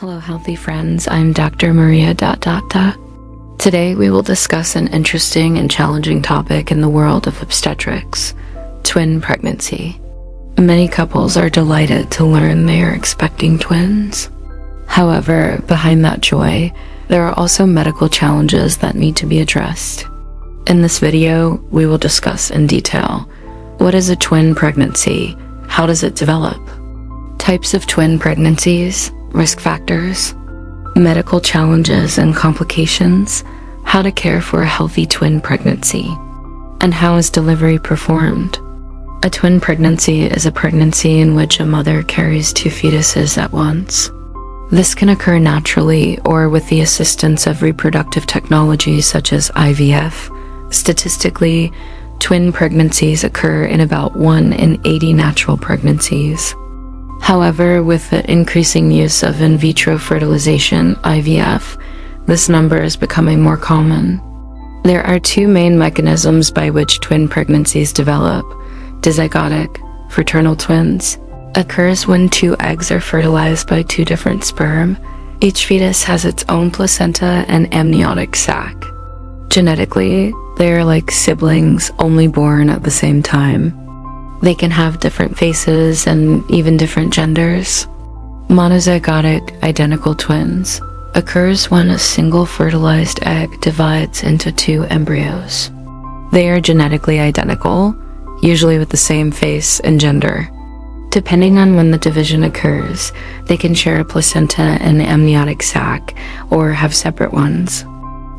Hello, healthy friends. I'm Dr. Maria ... Today, we will discuss an interesting and challenging topic in the world of obstetrics: twin pregnancy. Many couples are delighted to learn they are expecting twins. However, behind that joy, there are also medical challenges that need to be addressed. In this video, we will discuss in detail: what is a twin pregnancy? How does it develop? Types of twin pregnancies, risk factors, medical challenges and complications, how to care for a healthy twin pregnancy, and how is delivery performed. A twin pregnancy is a pregnancy in which a mother carries two fetuses at once. This can occur naturally or with the assistance of reproductive technologies such as IVF. Statistically, twin pregnancies occur in about 1 in 80 natural pregnancies. However, with the increasing use of in vitro fertilization, IVF, this number is becoming more common. There are two main mechanisms by which twin pregnancies develop. Dizygotic, fraternal twins, occurs when two eggs are fertilized by two different sperm. Each fetus has its own placenta and amniotic sac. Genetically, they are like siblings, only born at the same time. They can have different faces and even different genders. Monozygotic identical twins occurs when a single fertilized egg divides into two embryos. They are genetically identical, usually with the same face and gender. Depending on when the division occurs, they can share a placenta and amniotic sac or have separate ones.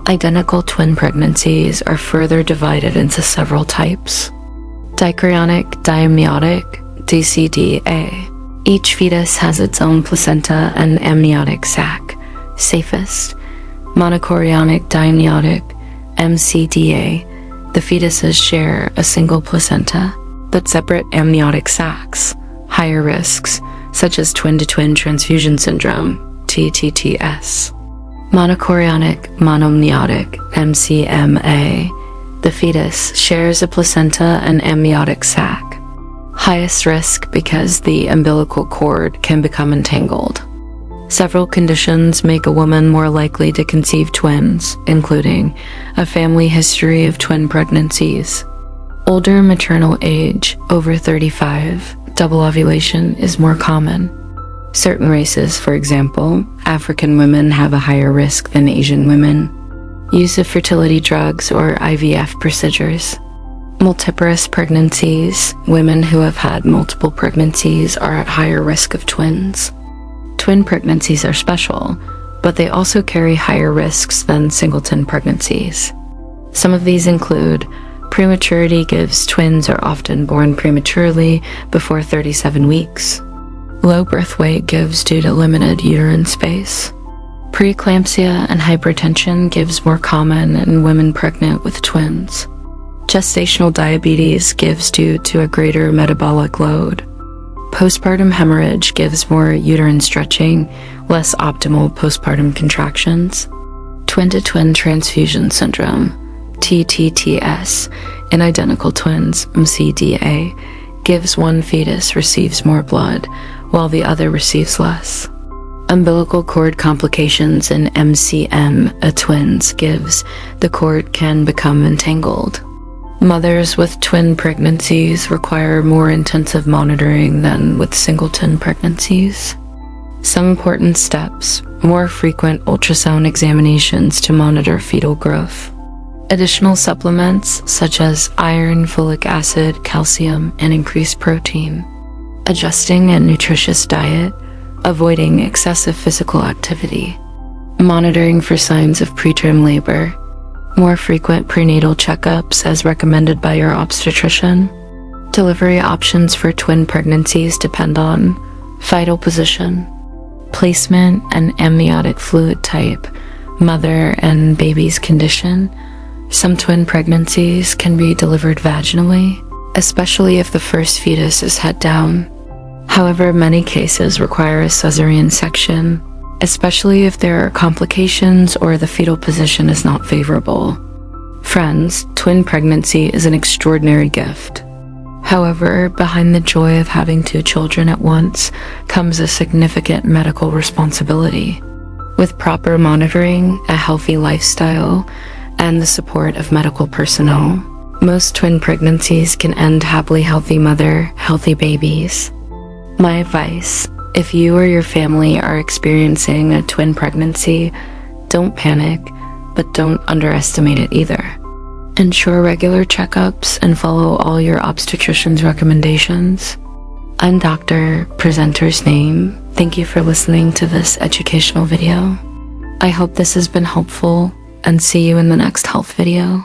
Identical twin pregnancies are further divided into several types. Dichorionic diamniotic, DCDA. Each fetus has its own placenta and amniotic sac, safest. Monochorionic diamniotic, MCDA. The fetuses share a single placenta, but separate amniotic sacs, higher risks, such as twin-to-twin transfusion syndrome, TTTS. Monochorionic monoamniotic, MCMA. The fetus shares a placenta and amniotic sac. Highest risk because the umbilical cord can become entangled. Several conditions make a woman more likely to conceive twins, including a family history of twin pregnancies. Older maternal age, over 35, double ovulation is more common. Certain races, for example, African women have a higher risk than Asian women. Use of fertility drugs or IVF procedures. Multiparous pregnancies. Women who have had multiple pregnancies are at higher risk of twins. Twin pregnancies are special, but they also carry higher risks than singleton pregnancies. Some of these include prematurity gives twins are often born prematurely before 37 weeks. Low birth weight gives due to limited uterine space. Preeclampsia and hypertension gives more common in women pregnant with twins. Gestational diabetes gives due to a greater metabolic load. Postpartum hemorrhage gives more uterine stretching, less optimal postpartum contractions. Twin-to-twin transfusion syndrome, TTTS, in identical twins, MCDA, gives one fetus receives more blood, while the other receives less. Umbilical cord complications in MCM, twins, gives the cord can become entangled. Mothers with twin pregnancies require more intensive monitoring than with singleton pregnancies. Some important steps: more frequent ultrasound examinations to monitor fetal growth. Additional supplements such as iron, folic acid, calcium, and increased protein. Adjusting a nutritious diet. Avoiding excessive physical activity. Monitoring for signs of preterm labor. More frequent prenatal checkups as recommended by your obstetrician. Delivery options for twin pregnancies depend on fetal position, placement and amniotic fluid type, mother and baby's condition. Some twin pregnancies can be delivered vaginally, especially if the first fetus is head down. However, many cases require a cesarean section, especially if there are complications or the fetal position is not favorable. Friends, twin pregnancy is an extraordinary gift. However, behind the joy of having 2 children at once comes a significant medical responsibility. With proper monitoring, a healthy lifestyle, and the support of medical personnel, most twin pregnancies can end happily healthy mother, healthy babies. My advice: if you or your family are experiencing a twin pregnancy, don't panic, but don't underestimate it either. Ensure regular checkups and follow all your obstetrician's recommendations. I'm Dr. Presenter's name. Thank you for listening to this educational video. I hope this has been helpful, and see you in the next health video.